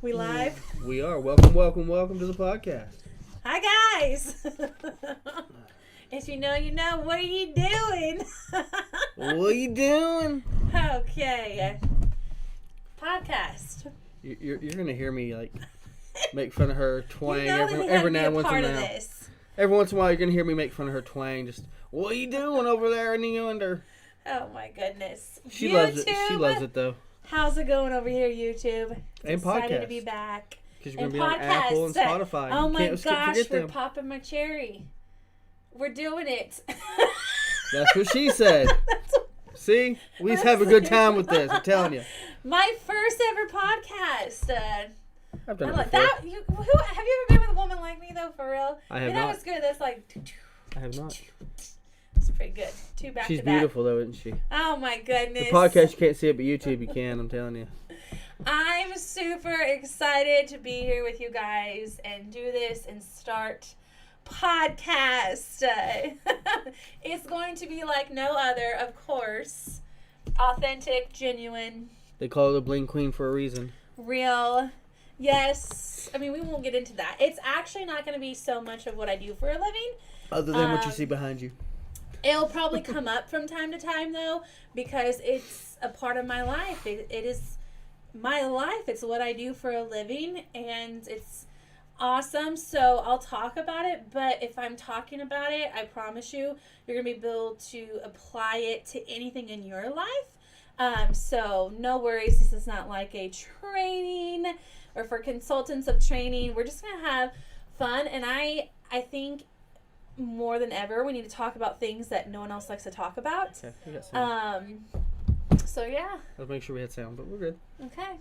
We live? We are. Welcome to the podcast. Hi, guys. If you know, you know. What are you doing? What are you doing? Okay. Podcast. You're going to hear me, make fun of her twang You know that every now and once in a while. while. Every once in a while, you're going to hear me make fun of her twang. Just, what are you doing over there in the under? Oh, my goodness. She YouTube, loves it. She loves it, though. How's it going over here, YouTube? And excited podcast. to be back. Because you're going to be on Apple and Spotify. Oh, my gosh. We're them. popping my cherry. We're doing it. That's what she said. See? We just have a good time with this. I'm telling you. My first ever podcast. I've done it like before. that. Have you ever been with a woman like me though? For real? I have not. That was good. That's like. I have not. It's pretty good. Two back She's to back. beautiful though, isn't she? Oh my goodness. The podcast you can't see it, but YouTube you can. I'm telling you. I'm super excited to be here with you guys and do this and start podcast. It's going to be like no other, of course. Authentic, genuine. They call her the Bling Queen for a reason. Real. Yes. I mean, we won't get into that. It's actually not going to be so much of what I do for a living. Other than what you see behind you. It'll probably come up from time to time, though, because it's a part of my life. It is my life. It's what I do for a living, and it's awesome. So I'll talk about it, but if I'm talking about it, I promise you, you're going to be able to apply it to anything in your life. So no worries. This is not like a training or for consultants of training. We're just going to have fun, and I think more than ever, we need to talk about things that no one else likes to talk about. Okay, we got sound. So yeah. Let's make sure we had sound, but we're good. Okay.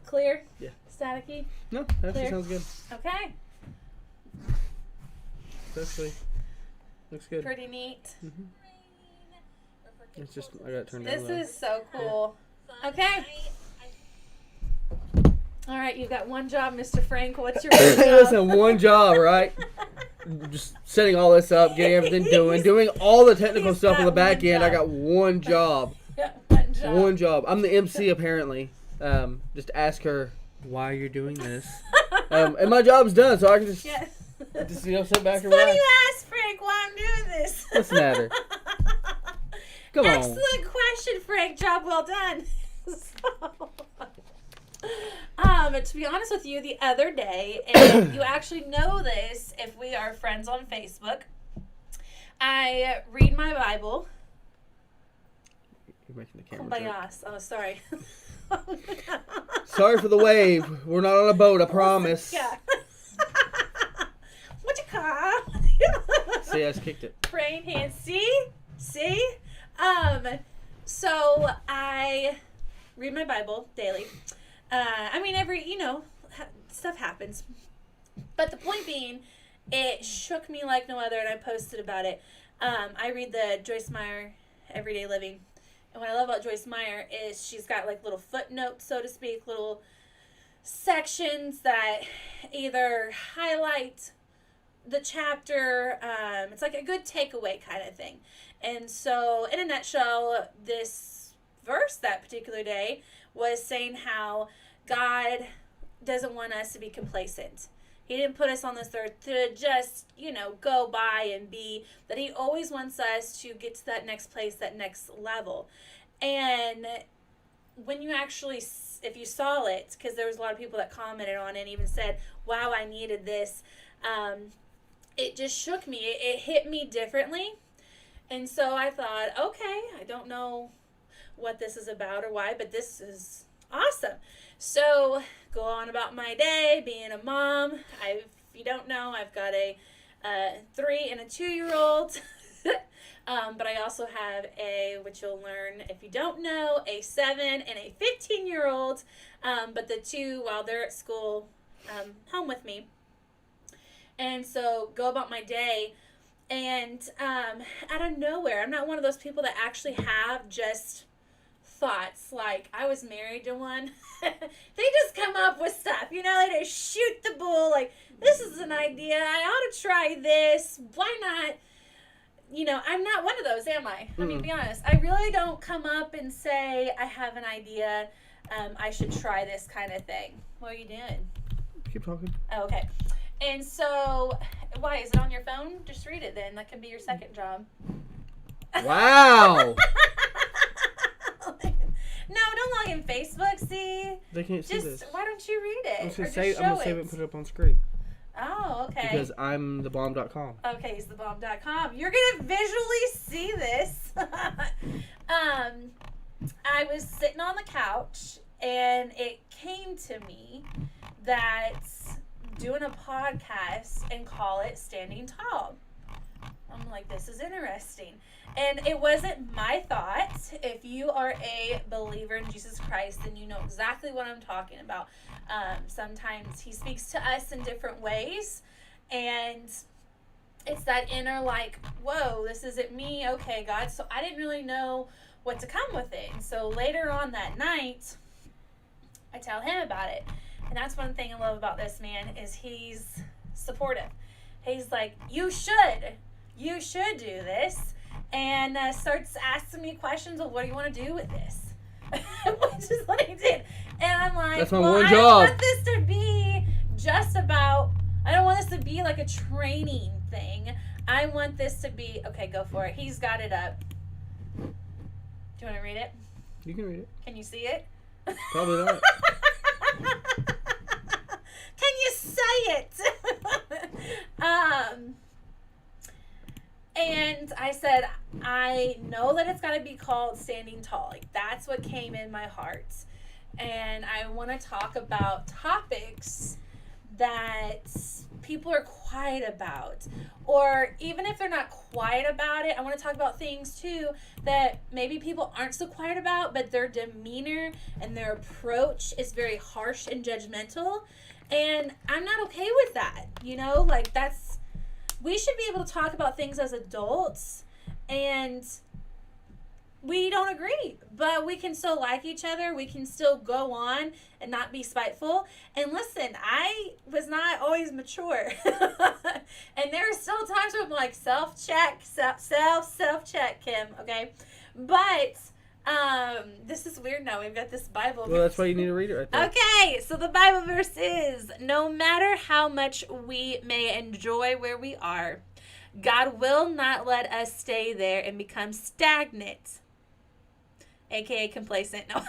Clear? Yeah. Staticky? No, that actually sounds good. Okay. It actually looks good. Pretty neat. Mm-hmm. It's just, I got it turned down. This is so cool. Okay. All right, you've got one job, Mr. Frank. What's your one job? Listen, one job, right? Just setting all this up, getting everything doing all the technical stuff on the back end. I got one job. Yeah, one job. One job. I'm the MC apparently. Just ask her why you're doing this. And my job's done, so I can just sit back and relax. Funny you ask, Frank, why I'm doing this. What's the matter? Come on. Excellent question, Frank. Job well done. To be honest with you, the other day, and you actually know this if we are friends on Facebook, I read my Bible. You're making the camera Kumbayas. Oh, sorry. Sorry for the wave. We're not on a boat, I promise. Yeah. What you call? See, I just kicked it. Praying hands. See? So I read my Bible daily. Stuff happens. But the point being, it shook me like no other, and I posted about it. I read the Joyce Meyer Everyday Living. And what I love about Joyce Meyer is she's got like little footnotes, so to speak, little sections that either highlight the chapter. It's like a good takeaway kind of thing. And so, in a nutshell, this verse that particular day was saying how God doesn't want us to be complacent. He didn't put us on this earth to just, go by and be, that he always wants us to get to that next place, that next level. And when you actually, if you saw it, because there was a lot of people that commented on it and even said, wow, I needed this, it just shook me. It hit me differently. And so I thought, okay, I don't know what this is about or why, but this is awesome. So go on about my day, being a mom. If you don't know, I've got a 3 and a 2-year-old. But I also have which you'll learn if you don't know, a 7 and a 15-year-old. But the 2, while they're at school, home with me. And so go about my day. And out of nowhere, I'm not one of those people that actually have just thoughts. Like, I was married to one. They just come up with stuff, they just shoot the bull, like, this is an idea, I ought to try this, why not? I'm not one of those, am I? I mean, to be honest, I really don't come up and say I have an idea. I should try this kind of thing. What are you doing? Keep talking. Oh, okay. And so, why? Is it on your phone? Just read it then. That can be your second job. Wow. No, don't log in Facebook, see? They can't see this. Why don't you read it? I'm I'm gonna save it and put it up on screen. Oh, okay. Because I'm thebomb.com. Okay, it's thebomb.com. You're going to visually see this. I was sitting on the couch, and it came to me that doing a podcast and call it Standing Tall. I'm like, this is interesting. And it wasn't my thought. If you are a believer in Jesus Christ, then you know exactly what I'm talking about. Sometimes he speaks to us in different ways. And it's that inner like, whoa, this isn't me. Okay, God. So I didn't really know what to come with it. And so later on that night, I tell him about it. And that's one thing I love about this man is he's supportive. He's like, you should do this. And starts asking me questions of what do you want to do with this? Which is what he did. And I'm like, that's my well, one I job. don't want this to be just about, I don't want this to be like a training thing. I want this to be, okay, go for it. He's got it up. Do you want to read it? You can read it. Can you see it? Probably not. Can you say it? And I said, I know that it's got to be called Standing Tall. Like, that's what came in my heart. And I want to talk about topics that people are quiet about. Or even if they're not quiet about it, I want to talk about things, too, that maybe people aren't so quiet about, but their demeanor and their approach is very harsh and judgmental. And I'm not okay with that. You know, like, we should be able to talk about things as adults, and we don't agree, but we can still like each other. We can still go on and not be spiteful. And listen, I was not always mature. And there are still times where I'm like, self-check, Kim, okay? But this is weird now. We've got this Bible verse. Well, that's why you need to read it right there. Okay, so the Bible verse is, no matter how much we may enjoy where we are, God will not let us stay there and become stagnant, aka complacent. No.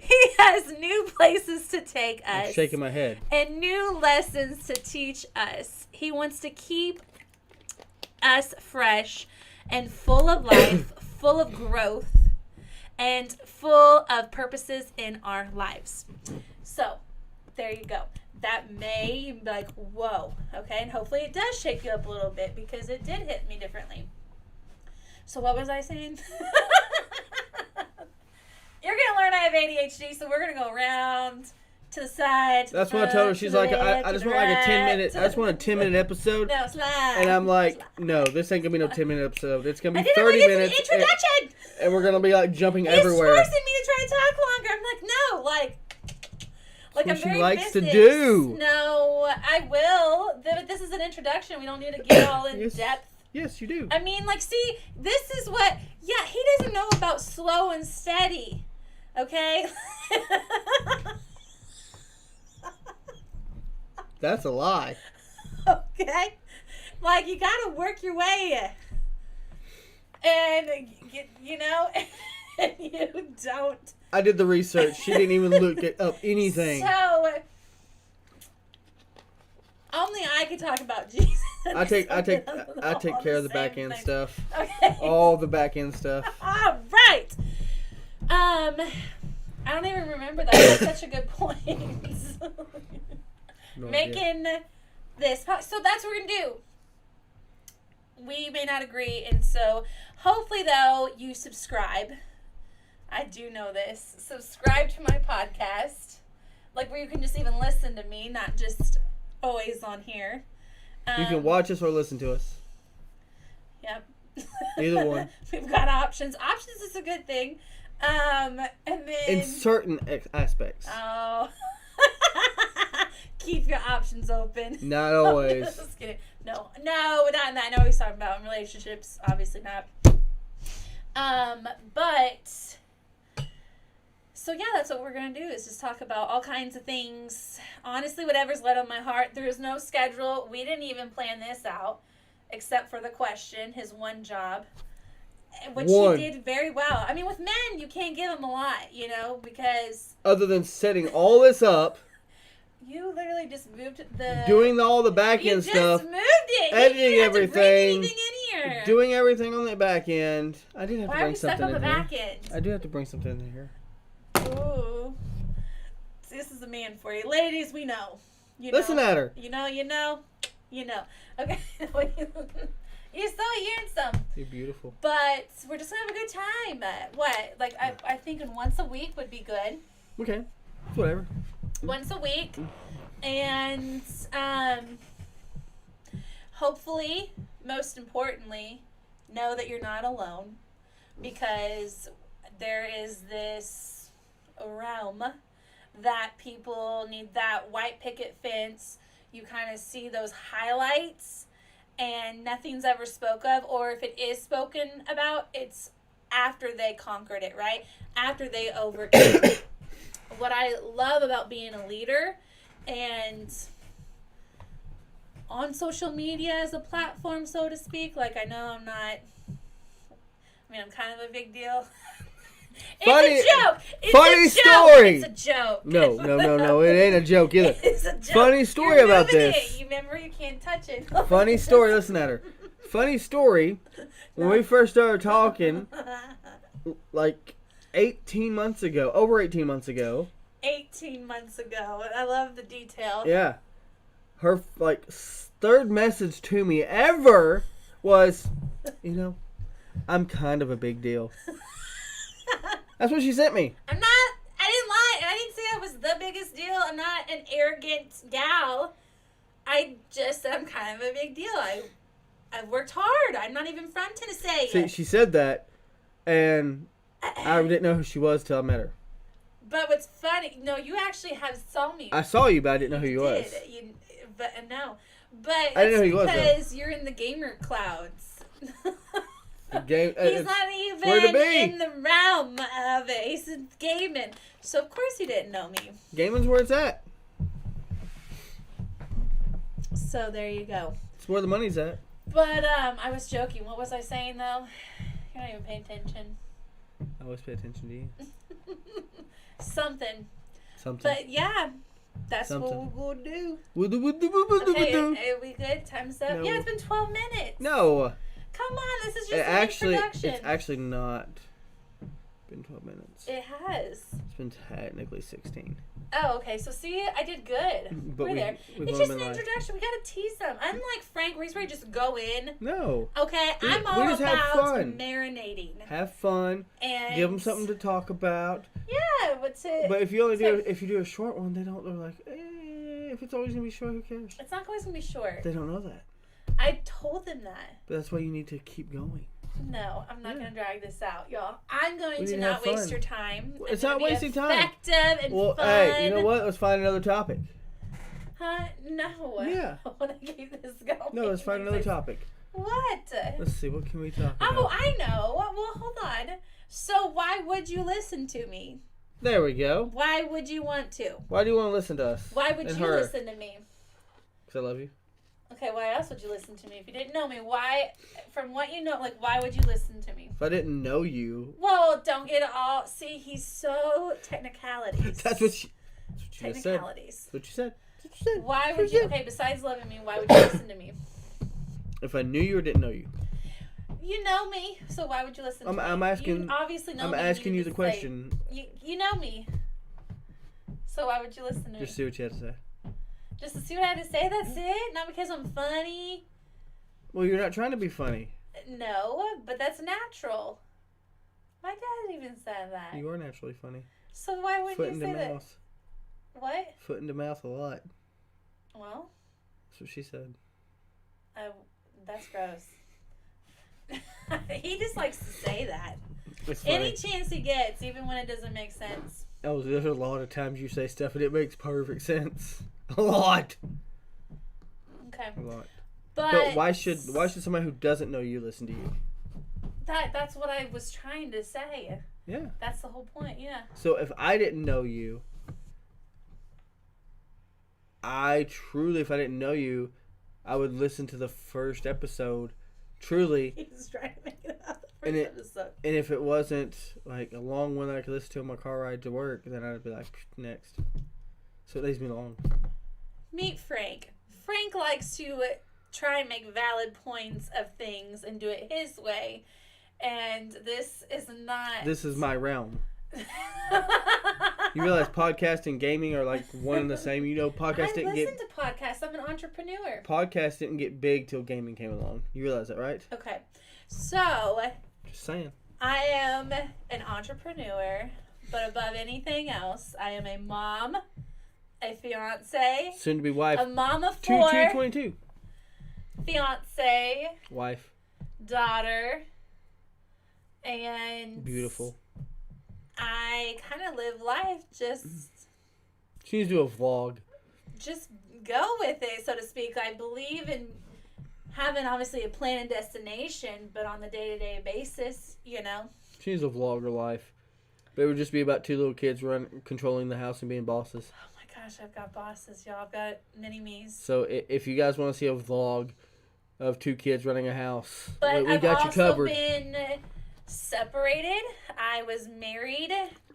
He has new places to take us. I'm shaking my head. And new lessons to teach us. He wants to keep us fresh and full of life, full of growth, and full of purposes in our lives. So, there you go. That may be like, whoa, okay? And hopefully it does shake you up a little bit because it did hit me differently. So what was I saying? You're going to learn I have ADHD, so we're going to go around to the side. That's what I told her. She's like, I just want like a 10-minute, I just want a 10-minute episode. No, slide. And I'm like, no, this ain't going to be no 10-minute episode. It's going to be 30 minutes. Introduction. And we're going to be like jumping He's everywhere. He's forcing me to try to talk longer. I'm like, no, like what I'm she very likes business. to do. No, I will. This is an introduction. We don't need to get all in depth. Yes, you do. I mean, like, see, this is what, yeah, he doesn't know about slow and steady. Okay? That's a lie. Okay? Like, you gotta work your way. And, you know, and you don't. I did the research. She didn't even look up anything. So, only I could talk about Jesus. I take care of the back end stuff. Okay. All the back end stuff. All right. I don't even remember that. That's such a good point. Making this. So that's what we're going to do. We may not agree. And so hopefully, though, you subscribe. I do know this. Subscribe to my podcast. Like where you can just even listen to me, not just always on here. You can watch us or listen to us. Yep. Either one. We've got options. Options is a good thing. And then in certain aspects. Oh. Keep your options open. Not always. Just kidding. No, not in that. I know what he's talking about in relationships. Obviously not. But So yeah, that's what we're going to do, is just talk about all kinds of things. Honestly, whatever's led on my heart. There is no schedule. We didn't even plan this out, except for the question, his one job, which he did very well. I mean, with men, you can't give him a lot, because... Other than setting all this up. You literally just moved the... Doing all the back end stuff. You just moved it. Editing you everything. To bring anything in here. Doing everything on the back end. I did have to bring something in here. Why are we stuck on the back end? I do have to bring something in here. Ooh. See, this is a man for you. Ladies, we know. Listen at her. You know. Okay. You're so handsome. You're beautiful. But we're just going to have a good time. What? Like, I think once a week would be good. Okay. Whatever. Once a week. And hopefully, most importantly, know that you're not alone. Because there is this realm that people need that white picket fence. You kind of see those highlights and nothing's ever spoke of, or if it is spoken about, it's after they conquered it, right? After they overcame. What I love about being a leader and on social media as a platform, so to speak, like I'm kind of a big deal. It's a joke. Funny story. It's a joke. No. It ain't a joke either. It's a joke. Funny story about this. You remember you can't touch it. Funny story. Listen at her. Funny story. When we first started talking, like 18 months ago, over 18 months ago. 18 months ago. I love the detail. Yeah. Her third message to me ever was, I'm kind of a big deal. That's what she sent me. I didn't lie. I didn't say I was the biggest deal. I'm not an arrogant gal. I just said I'm kind of a big deal. I've worked hard. I'm not even from Tennessee. See, she said that, and I didn't know who she was till I met her. But what's funny, no, you actually saw me. I saw you, but I didn't know who you was. But I didn't know who you was, because you're in the gamer clouds. He's not even in the realm of it. He's gaming. So, of course, he didn't know me. Gaming's where it's at. So, there you go. It's where the money's at. But, I was joking. What was I saying, though? You're not even paying attention. I always pay attention to you. Something. But, yeah. That's what we're going to do. Okay, are we good? Time's up? No. Yeah, it's been 12 minutes. No. Come on, this is just an introduction. It's actually not been 12 minutes. It has. It's been technically 16. Oh, okay. So, see, I did good. We're there. It's just an introduction. We got to tease them. Unlike Frank, where he's ready to just go in. No. Okay, I'm all about marinating. Have fun. And give them something to talk about. Yeah, what's it? But if you do a short one, they're like, if it's always going to be short, who cares? It's not always going to be short. They don't know that. I told them that. But that's why you need to keep going. No, I'm not going to drag this out, y'all. I'm going to not waste your time. It's not wasting time. Effective and fun. Hey, you know what? Let's find another topic. Huh? No. Yeah. I want to keep this going. No, let's find another topic. What? Let's see. What can we talk about? Oh, I know. Well, hold on. So why would you listen to me? There we go. Why would you want to? Why do you want to listen to us? Why would you listen to me? Because I love you. Okay, why else would you listen to me? If you didn't know me, why, from what you know, why would you listen to me? If I didn't know you. Well, don't get it all. See, he's so technicalities. That's what you technicalities. That's what you said. That's what you said. Why would you, okay, besides loving me, why would you listen to me? If I knew you or didn't know you. You know me, so why would you listen to me? I'm asking. You obviously know I'm me. I'm asking you the question. You know me. So why would you listen to me? Just see what you had to say. Just to see what I had to say, that's it? Not because I'm funny? Well, you're not trying to be funny. No, but that's natural. My dad even said that. You are naturally funny. So why wouldn't you say that? Foot in the mouth. What? Foot in the mouth a lot. Well. That's what she said. That's gross. He just likes to say that. It's funny. Any chance he gets, even when it doesn't make sense. Oh, there's a lot of times you say stuff and it makes perfect sense. A lot. Okay. A lot. But why should somebody who doesn't know you listen to you? That's what I was trying to say. Yeah. That's the whole point, yeah. So if I didn't know you, if I didn't know you, I would listen to the first episode. Truly. He's trying to make it out the first episode. And if it wasn't like a long one that I could listen to on my car ride to work, then I'd be like, next. So it leaves me alone. Meet Frank. Frank likes to try and make valid points of things and do it his way. And this is not... This is my realm. You realize podcast and gaming are like one and the same. You know, podcast didn't get... I listen to podcasts. I'm an entrepreneur. Podcast didn't get big till gaming came along. You realize that, right? Okay. So... Just saying. I am an entrepreneur, but above anything else, I am a mom, a fiance, soon to be wife, a mom of 4, 22, fiance, wife, daughter, and beautiful. I kind of live life just. She needs to do a vlog. Just go with it, so to speak. I believe in having obviously a plan and destination, but on the day-to-day basis, you know. She needs a vlog her life. But it would just be about 2 little kids controlling the house and being bosses. Oh my gosh, I've got bosses, y'all. I've got mini-me's. So if you guys want to see a vlog of 2 kids running a house, but we got you covered. I've also been separated. I was married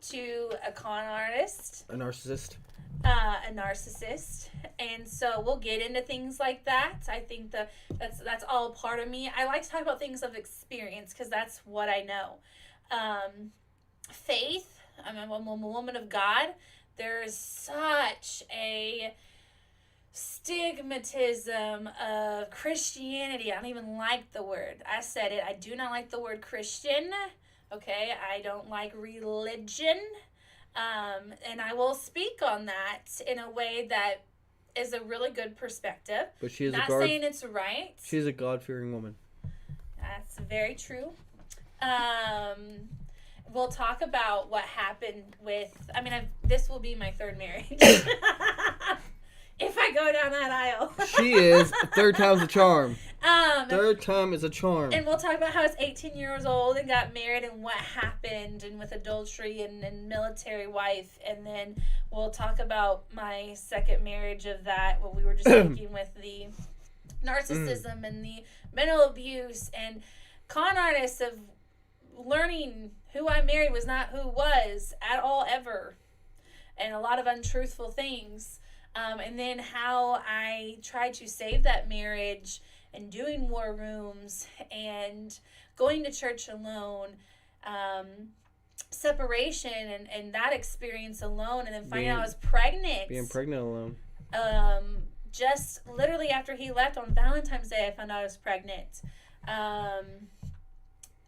to a con artist. A narcissist. A narcissist, and so we'll get into things like that. I think that's all part of me. I like to talk about things of experience because that's what I know. Faith. I'm a woman of God. There is such a stigmatism of Christianity. I don't even like the word. I said it. I do not like the word Christian. Okay, I don't like religion. And I will speak on that in a way that is a really good perspective. But she is not saying it's right. She's a God-fearing woman. That's very true. We'll talk about what happened with. I mean, this will be my 3rd marriage. If I go down that aisle. She is. 3rd time's a charm. 3rd time is a charm. And we'll talk about how I was 18 years old and got married and what happened and with adultery and military wife. And then we'll talk about my 2nd marriage of that, what we were just speaking with the narcissism and the mental abuse and con artists of learning who I married was not who was at all ever. And a lot of untruthful things. And then how I tried to save that marriage and doing war rooms and going to church alone, separation and that experience alone, and then finding out I was pregnant. Being pregnant alone. Just literally after he left on Valentine's Day, I found out I was pregnant.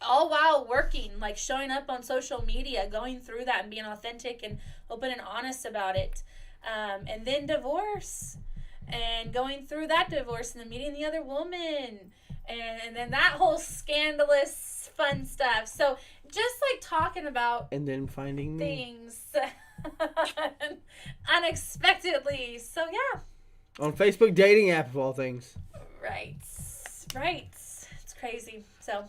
All while working, like showing up on social media, going through that and being authentic and open and honest about it. And then divorce and going through that divorce and then meeting the other woman and then that whole scandalous fun stuff. So just like talking about and then finding things unexpectedly. So yeah. On Facebook dating app of all things. Right. It's crazy. So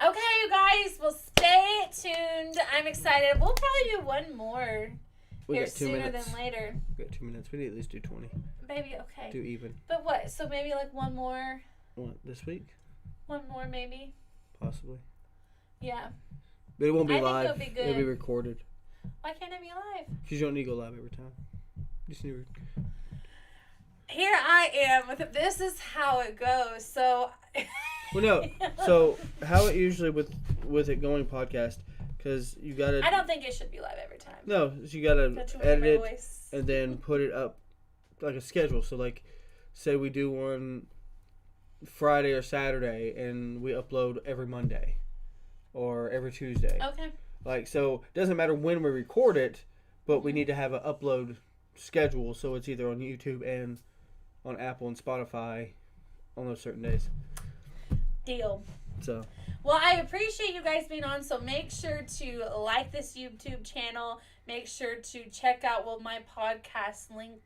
okay, you guys, well stay tuned. I'm excited. We'll probably do one more. We got 2 sooner minutes. than later. We got 2 minutes. We need to at least do 20. Maybe, okay. Do even. But what? So maybe like one more? What, this week? One more maybe? Possibly. Yeah. But it won't be I live. think it'll be good. It'll be recorded. Why can't it be live? Because you don't need to go live every time. You just need to... Here I am with it. This is how it goes. So... Well, no. So, how it usually with it going podcast... Because you gotta... I don't think it should be live every time. No, so you gotta edit it and then put it up like a schedule. So like, say we do one Friday or Saturday and we upload every Monday or every Tuesday. Okay. Like, so it doesn't matter when we record it, but we need to have an upload schedule so it's either on YouTube and on Apple and Spotify on those certain days. Deal. So... Well, I appreciate you guys being on, so make sure to like this YouTube channel. Make sure to check out, will my podcast link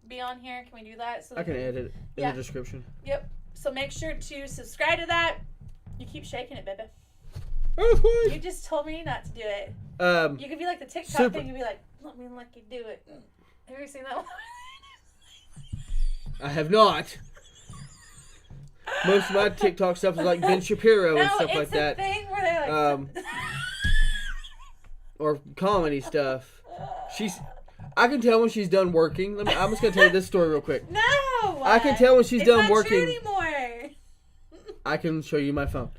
be on here? Can we do that? So I can edit it in the description. Yep. So make sure to subscribe to that. You keep shaking it, baby. Earthquake. You just told me not to do it. You could be like the TikTok thing. You'd be like, let me let you do it. Have you seen that one? I have not. Most of my TikTok stuff is like Ben Shapiro and stuff like that. Thing where they're like, or comedy stuff. I can tell when she's done working. I'm just gonna tell you this story real quick. No. I can tell when she's done working. It's not true anymore. I can show you my phone.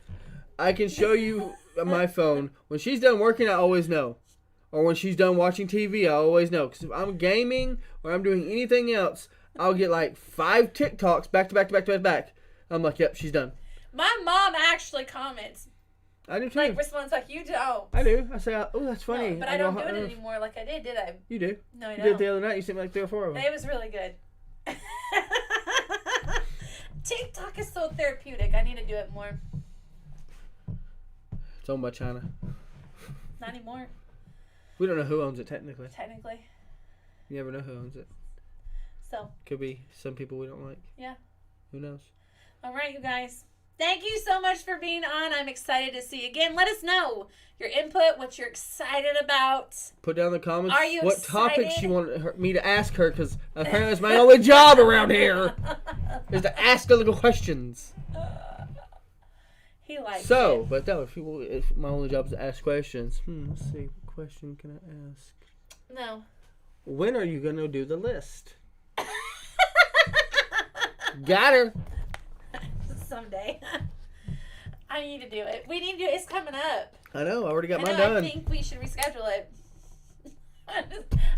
I can show you my phone. When she's done working, I always know. Or when she's done watching TV, I always know. Because if I'm gaming or I'm doing anything else, I'll get like 5 TikToks back to back to back to back. I'm like, yep, she's done. My mom actually comments. I do too. Like, responds like, you don't. I do. I say, oh, that's funny. No, but I don't do it anymore like I did I? You do. No, I don't. You did it the other night. You sent me like 3 or 4 of them. It was really good. TikTok is so therapeutic. I need to do it more. It's owned by China. Not anymore. We don't know who owns it technically. You never know who owns it. So. Could be some people we don't like. Yeah. Who knows? All right, you guys. Thank you so much for being on. I'm excited to see you again. Let us know your input, what you're excited about. Put down in the comments Are you what excited? topics you want me to ask her, because apparently it's my only job around here is to ask her little questions. He likes it. But no, if my only job is to ask questions. Let's see. What question can I ask? No. When are you going to do the list? Got her. Someday. I need to do it. We need to do it. It's coming up. I know. I already got mine done. I think we should reschedule it.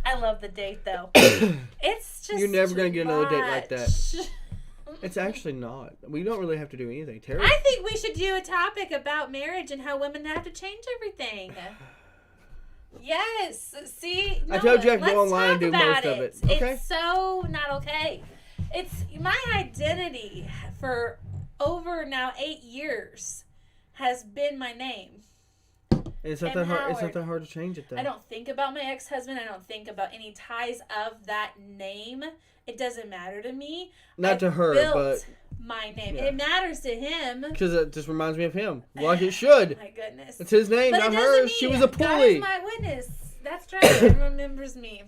I love the date, though. It's just You're never going to get another date like that. It's actually not. We don't really have to do anything. Terry. I think we should do a topic about marriage and how women have to change everything. Yes. See? No, I told you I could go online and do most of it. Okay? It's so not okay. It's my identity for over now 8 years has been my name. It's not that hard. It's not that hard to change it, though. I don't think about my ex-husband. I don't think about any ties of that name. It doesn't matter to me. Not to her, but my name. Yeah. It matters to him because it just reminds me of him. Like it should. My goodness. It's his name, but not hers. She was a pulley. God is my witness. That's right. Everyone remembers me.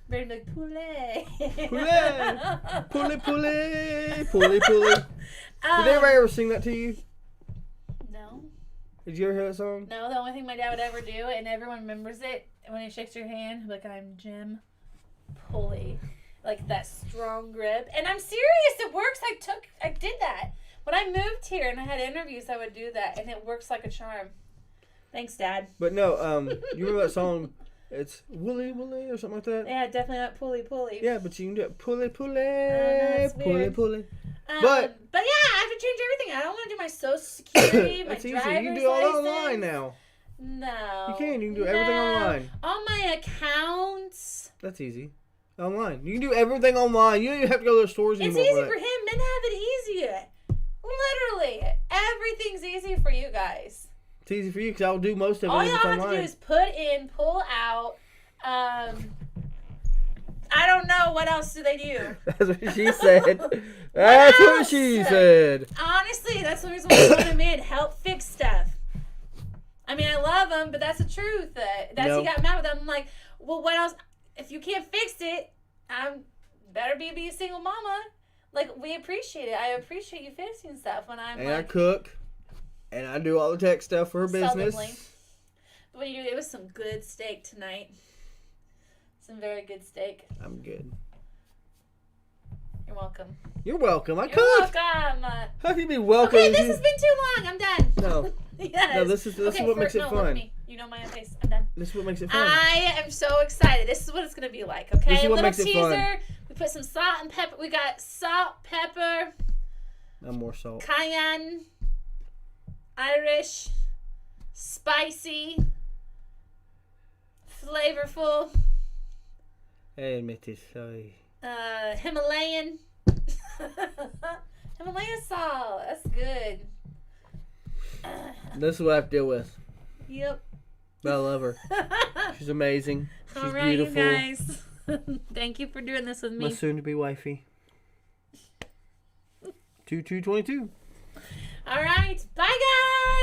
Very like poulet. Poulet. Poulet. Did anybody ever sing that to you? No. Did you ever hear that song? No, the only thing my dad would ever do, and everyone remembers it, when he shakes your hand, like, I'm Jim Pulley. Like that strong grip. And I'm serious, it works. I did that. When I moved here and I had interviews, I would do that, and it works like a charm. Thanks, Dad. But no, you remember that song? It's Wooly or something like that? Yeah, definitely not Pulley. Yeah, but you can do it Pulley. Pulley. But yeah, I have to change everything. I don't want to do my Social Security, my That's easy. driver's You can do all that license. online now. No. You can. You can do everything online. All my accounts. That's easy. Online. You can do everything online. You don't even have to go to the stores anymore. It's easy for him. Men have it easier. Literally. Everything's easy for you guys. It's easy for you because I'll do most of it. All y'all have to do is put in, pull out. I don't know. What else do they do? That's what she said. That's what she said. Honestly, that's the reason why I put them in. Help fix stuff. I mean, I love them, but that's the truth. You got mad with them. I'm like, well, what else? If you can't fix it, I'm better be a single mama. Like, we appreciate it. I appreciate you fixing stuff when I'm. And I cook. And I do all the tech stuff for her business. But it was some good steak tonight. Some very good steak. I'm good. You're welcome. You're welcome. You're welcome. How can you be welcome? Okay, this has been too long. I'm done. No. Yes. No, this is what makes it fun. Look at me. You know my face. I'm done. This is what makes it fun. I am so excited. This is what it's going to be like, okay? This is what a little makes it teaser. fun. We put some salt and pepper. We got salt, pepper. No more salt. Cayenne. Irish. Spicy. Flavorful. Hey, Mitty, sorry. Himalayan. Himalayan salt. That's good. This is what I have to deal with. Yep. But I love her. She's amazing. She's all right, beautiful. You guys. Thank you for doing this with me. My soon-to-be wifey. 2222. All right. Bye, guys.